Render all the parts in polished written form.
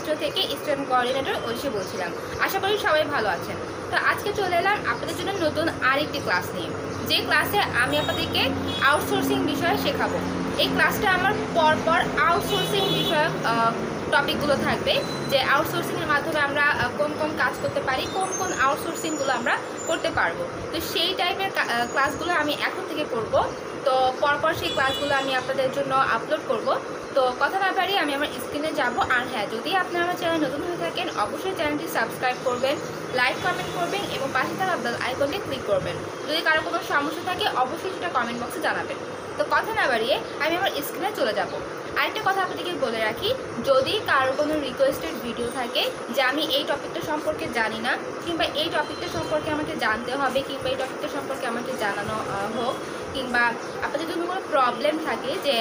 Hostel থেকে student coordinator Oishi বলছিলাম। আশা করি সবাই ভালো আছেন। তো আজকে চলে এলাম আপনাদের জন্য নতুন আরেকটি ক্লাস নিয়ে, যে ক্লাসে আমি আপনাদেরকে আউটসোর্সিং বিষয়ে শেখাবো। এই ক্লাসটা আমার পরপর আউটসোর্সিং বিষয়ক টপিকগুলো থাকবে, যে আউটসোর্সিংয়ের মাধ্যমে আমরা কোন কোন কাজ করতে পারি, কোন কোন আউটসোর্সিংগুলো আমরা করতে পারবো। তো সেই টাইপের ক্লাসগুলো আমি এখন থেকে করব। তো পরপর সেই ক্লাসগুলো আমি আপনাদের জন্য আপলোড করব। তো কথা না বাড়িয়ে আমি আমার স্ক্রিনে যাব। আর হ্যাঁ, যদি আপনি আমার চ্যানেল নতুন হয়ে থাকেন অবশ্যই চ্যানেলটি সাবস্ক্রাইব করবেন, লাইক কমেন্ট করবেন এবং পাশে থাকা বেল আইকনটি ক্লিক করবেন। যদি কারো কোনো সমস্যা থাকে অবশ্যই সেটা কমেন্ট বক্সে জানাবেন। তো কথা না বাড়িয়ে আমি আমার স্ক্রিনে চলে যাব। আরেকটা কথা আপনাদেরকে বলে রাখি, যদি কারো কোনো রিকোয়েস্টেড ভিডিও থাকে যে আমি এই টপিকটা সম্পর্কে জানি না, কিংবা এই টপিকটা সম্পর্কে আমাকে জানতে হবে, কিংবা এই টপিকটা সম্পর্কে আমাকে জানানো হোক, কিংবা আপনাদের যদি কোনো প্রবলেম থাকে যে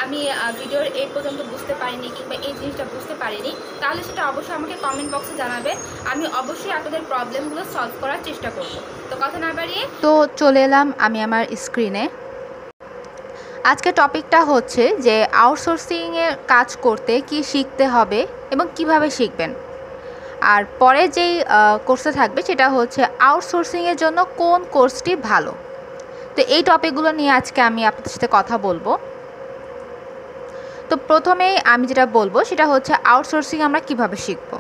আমি ভিডিওর এই পর্যন্ত বুঝতে পারিনি কিংবা এই জিনিসটা বুঝতে পারিনি, তাহলে সেটা অবশ্যই আমাকে কমেন্ট বক্সে জানাবেন। আমি অবশ্যই আপনাদের প্রবলেমগুলো সলভ করার চেষ্টা করব। তো কথা না বাড়িয়ে তো চলে এলাম আমি আমার স্ক্রিনে। আজকে টপিকটা হচ্ছে যে আউটসোর্সিংয়ের কাজ করতে কি শিখতে হবে এবং কিভাবে শিখবেন। আর পরে যেই কোর্সটা থাকবে সেটা হচ্ছে আউটসোর্সিংয়ের জন্য কোন কোর্সটি ভালো। তো এই টপিকগুলো নিয়ে আজকে আমি আপনাদের সাথে কথা বলবো। তো প্রথমেই আমি যেটা বলবো সেটা হচ্ছে আউটসোর্সিং আমরা কিভাবে শিখব।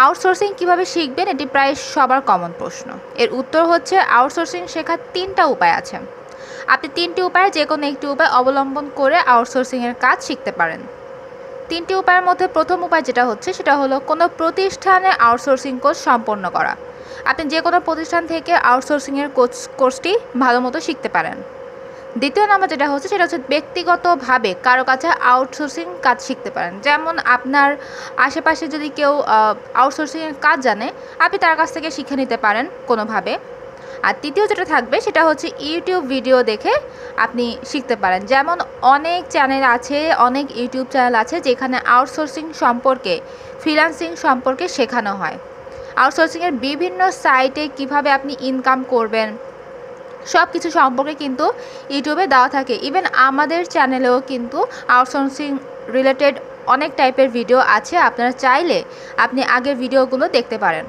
আউটসোর্সিং কিভাবে শিখবেন এটি প্রায় সবার কমন প্রশ্ন। এর উত্তর হচ্ছে আউটসোর্সিং শেখার 3টা উপায় আছে। আপনি 3টি উপায়ে যে কোনো একটি উপায় অবলম্বন করে আউটসোর্সিংয়ের কাজ শিখতে পারেন। 3টি উপায়ের মধ্যে প্রথম উপায় যেটা হচ্ছে সেটা হলো কোনো প্রতিষ্ঠানে আউটসোর্সিং কোর্স সম্পন্ন করা। আপনি যে কোনো প্রতিষ্ঠান থেকে আউটসোর্সিংয়ের কোর্সটি ভালো মতো শিখতে পারেন। দ্বিতীয় নাম্বার যেটা হচ্ছে সেটা হচ্ছে ব্যক্তিগতভাবে কারো কাছে আউটসোর্সিং কাজ শিখতে পারেন। যেমন আপনার আশেপাশে যদি কেউ আউটসোর্সিংয়ের কাজ জানে, আপনি তার কাছ থেকে শিখে নিতে পারেন কোনোভাবে। আর তৃতীয় যেটা থাকবে সেটা হচ্ছে ইউটিউব ভিডিও দেখে আপনি শিখতে পারেন। যেমন অনেক চ্যানেল আছে, অনেক ইউটিউব চ্যানেল আছে যেখানে আউটসোর্সিং সম্পর্কে, ফ্রিল্যান্সিং সম্পর্কে শেখানো হয়। আউটসোর্সিংয়ের বিভিন্ন সাইটে কিভাবে আপনি ইনকাম করবেন সব কিছু সম্পর্কে কিন্তু ইউটিউবে দেওয়া থাকে। ইভেন আমাদের চ্যানেলেও কিন্তু আউটসোর্সিং রিলেটেড অনেক টাইপের ভিডিও আছে, আপনারা চাইলে আপনি আগের ভিডিওগুলো দেখতে পারেন।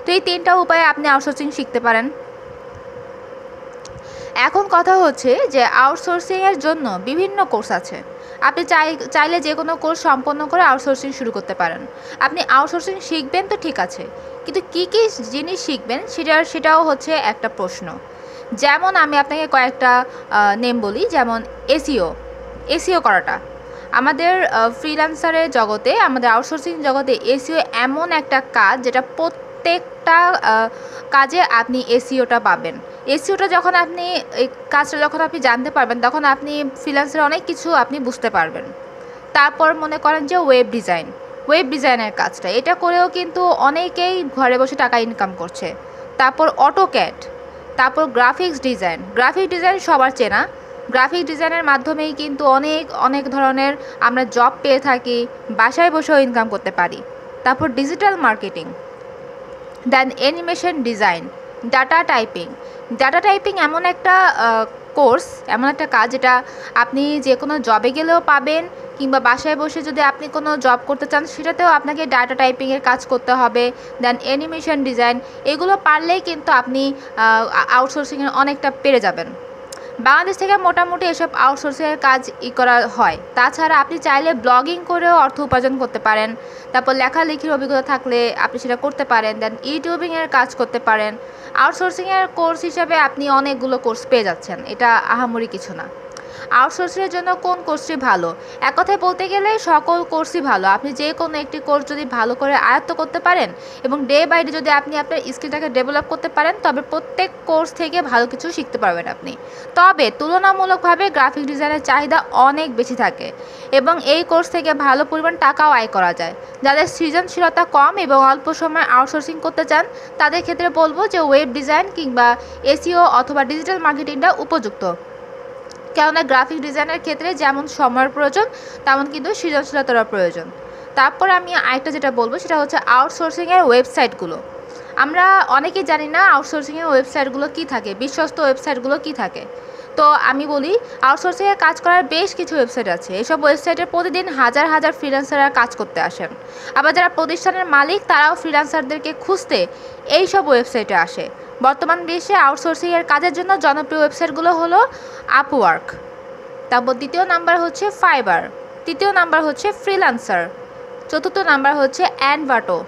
তো এই 3টা উপায়ে আপনি আউটসোর্সিং শিখতে পারেন। এখন কথা হচ্ছে যে আউটসোর্সিংয়ের জন্য বিভিন্ন কোর্স আছে। আপনি চাইলে যে কোনো কোর্স সম্পন্ন করে আউটসোর্সিং শুরু করতে পারেন। আপনি আউটসোর্সিং শিখবেন তো ঠিক আছে, কিন্তু কী কী জিনিস শিখবেন সেটাও হচ্ছে একটা প্রশ্ন। যেমন আমি আপনাকে কয়েকটা নেম বলি, যেমন এসইও করাটা। আমাদের ফ্রিল্যান্সারের জগতে, আমাদের আউটসোর্সিং জগতে এসইও এমন একটা কাজ যেটা প্রত্যেকটা কাজে আপনি এসইওটা পাবেন। এসইওটা যখন আপনি, এই কাজটা যখন আপনি জানতে পারবেন তখন আপনি ফ্রিল্যান্সারে অনেক কিছু আপনি বুঝতে পারবেন। তারপর মনে করেন যে ওয়েব ডিজাইনের কাজটা, এটা করেও কিন্তু অনেকেই ঘরে বসে টাকা ইনকাম করছে। তারপর অটোক্যাড, তারপর গ্রাফিক ডিজাইন সবার চেনা। গ্রাফিক ডিজাইনের মাধ্যমেই কিন্তু অনেক ধরনের আমরা জব পেয়ে থাকি, বাসায় বসেও ইনকাম করতে পারি। তারপর ডিজিটাল মার্কেটিং, দেন অ্যানিমেশন ডিজাইন, ডাটা টাইপিং এমন একটা কোর্স, এমন একটা কাজ যেটা আপনি যে কোনো জবে গেলেও পাবেন, কিংবা বাসায় বসে যদি আপনি কোনো জব করতে চান সেটাতেও আপনাকে ডাটা টাইপিংয়ের কাজ করতে হবে। দেন অ্যানিমেশন ডিজাইন, এগুলো পারলেই কিন্তু আপনি আউটসোর্সিংয়ের অনেকটা পেরে যাবেন। বাংলাদেশ থেকে মোটামুটি এসব আউটসোর্সিংয়ের কাজ করা হয়। তাছাড়া আপনি চাইলে ব্লগিং করেও অর্থ উপার্জন করতে পারেন। তারপর লেখালেখির অভিজ্ঞতা থাকলে আপনি সেটা করতে পারেন। দেন ইউটিউবিংয়ের কাজ করতে পারেন। আউটসোর্সিংয়ের কোর্স হিসাবে আপনি অনেকগুলো কোর্স পেয়ে যাচ্ছেন, এটা আহামরি কিছু না। আউটসোর্সিংয়ের জন্য কোন কোর্সটি ভালো? এক কথায় বলতে গেলে সকল কোর্সই ভালো। আপনি যে কোনো একটি কোর্স যদি ভালো করে আয়ত্ত করতে পারেন এবং ডে বাই ডে যদি আপনি আপনার স্কিলটাকে ডেভেলপ করতে পারেন, তবে প্রত্যেক কোর্স থেকে ভালো কিছু শিখতে পারবেন আপনি। তবে তুলনামূলকভাবে গ্রাফিক ডিজাইনের চাহিদা অনেক বেশি থাকে এবং এই কোর্স থেকে ভালো পরিমাণ টাকাও আয় করা যায়। যাদের সৃজনশীলতা কম এবং অল্প সময় আউটসোর্সিং করতে চান তাদের ক্ষেত্রে বলবো যে ওয়েব ডিজাইন কিংবা এসইও অথবা ডিজিটাল মার্কেটিংটা উপযুক্ত। কেননা গ্রাফিক ডিজাইনের ক্ষেত্রে যেমন সময়ের প্রয়োজন তেমন কিন্তু সৃজনশীলতারও প্রয়োজন। তারপর আমি আরেকটা যেটা বলবো সেটা হচ্ছে আউটসোর্সিংয়ের ওয়েবসাইটগুলো। আমরা অনেকেই জানি না আউটসোর্সিংয়ের ওয়েবসাইটগুলো কী থাকে, বিশ্বস্ত ওয়েবসাইটগুলো কী থাকে। তো আমি বলি, আউটসোর্সিংয়ে কাজ করার বেশ কিছু ওয়েবসাইট আছে। এসব ওয়েবসাইটে প্রতিদিন হাজার হাজার ফ্রিল্যান্সাররা কাজ করতে আসেন। আবার যারা প্রতিষ্ঠানের মালিক তারাও ফ্রিল্যান্সারদেরকে খুঁজতে এই সব ওয়েবসাইটে আসে। বর্তমান বিশ্বে আউটসোর্সিংয়ের কাজের জন্য জনপ্রিয় ওয়েবসাইটগুলো হলো আপওয়ার্ক, তারপর দ্বিতীয় নাম্বার হচ্ছে ফাইবার, তৃতীয় নাম্বার হচ্ছে ফ্রিল্যান্সার, চতুর্থ নাম্বার হচ্ছে অ্যানভাটো,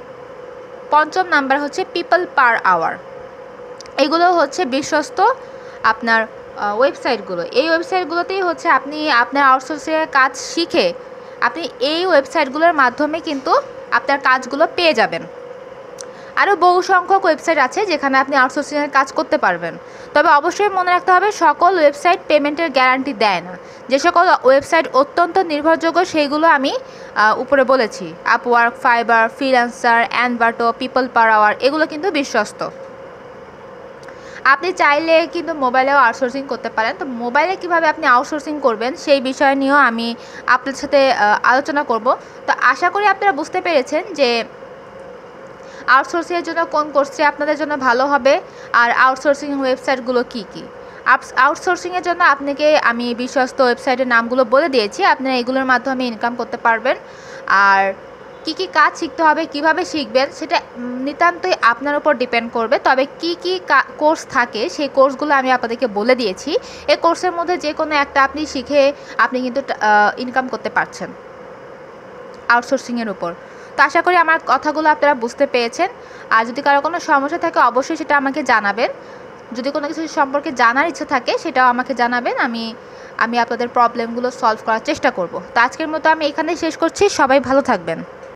পঞ্চম নাম্বার হচ্ছে পিপল পার আওয়ার। এগুলো হচ্ছে বিশ্বস্ত আপনার ওয়েবসাইটগুলো। এই ওয়েবসাইটগুলোতেই হচ্ছে আপনি আপনার আউটসোর্সিংয়ের কাজ শিখে আপনি এই ওয়েবসাইটগুলোর মাধ্যমে কিন্তু আপনার কাজগুলো পেয়ে যাবেন। আরও বহু সংখ্যক ওয়েবসাইট আছে যেখানে আপনি আউটসোর্সিংয়ের কাজ করতে পারবেন। তবে অবশ্যই মনে রাখতে হবে, সকল ওয়েবসাইট পেমেন্টের গ্যারান্টি দেয় না। যে সকল ওয়েবসাইট অত্যন্ত নির্ভরযোগ্য সেইগুলো আমি উপরে বলেছি, Upwork, Fiverr, Freelancer, Envato, people per hour, এগুলো কিন্তু বিশ্বস্ত। আপনি চাইলে কিন্তু মোবাইলেও আউটসোর্সিং করতে পারেন। তো মোবাইলে কিভাবে আপনি আউটসোর্সিং করবেন সেই বিষয় নিয়েও আমি আপনাদের সাথে আলোচনা করব। তো আশা করি আপনারা বুঝতে পেরেছেন যে আউটসোর্সিংয়ের জন্য কোন কোর্সটি আপনাদের জন্য ভালো হবে আর আউটসোর্সিং ওয়েবসাইটগুলো কী কী। আউটসোর্সিংয়ের জন্য আপনাকে আমি বিশ্বস্ত ওয়েবসাইটের নামগুলো বলে দিয়েছি, আপনারা এগুলোর মাধ্যমে ইনকাম করতে পারবেন। আর কী কী কাজ শিখতে হবে, কিভাবে শিখবেন, সেটা নিতান্তই আপনার উপর ডিপেন্ড করবে। তবে কী কী কোর্স থাকে সেই কোর্সগুলো আমি আপনাদেরকে বলে দিয়েছি। এই কোর্সের মধ্যে যে কোনো একটা আপনি শিখে আপনি কিন্তু ইনকাম করতে পারছেন আউটসোর্সিংয়ের উপর। তো আশা করি আমার কথাগুলো আপনারা বুঝতে পেরেছেন। আর যদি কারো কোনো সমস্যা থাকে অবশ্যই সেটা আমাকে জানাবেন। যদি কোনো কিছু সম্পর্কে জানার ইচ্ছা থাকে সেটাও আমাকে জানাবেন, আমি আপনাদের প্রবলেমগুলো সলভ করার চেষ্টা করব। তো আজকের মতো আমি এখানেই শেষ করছি। সবাই ভালো থাকবেন।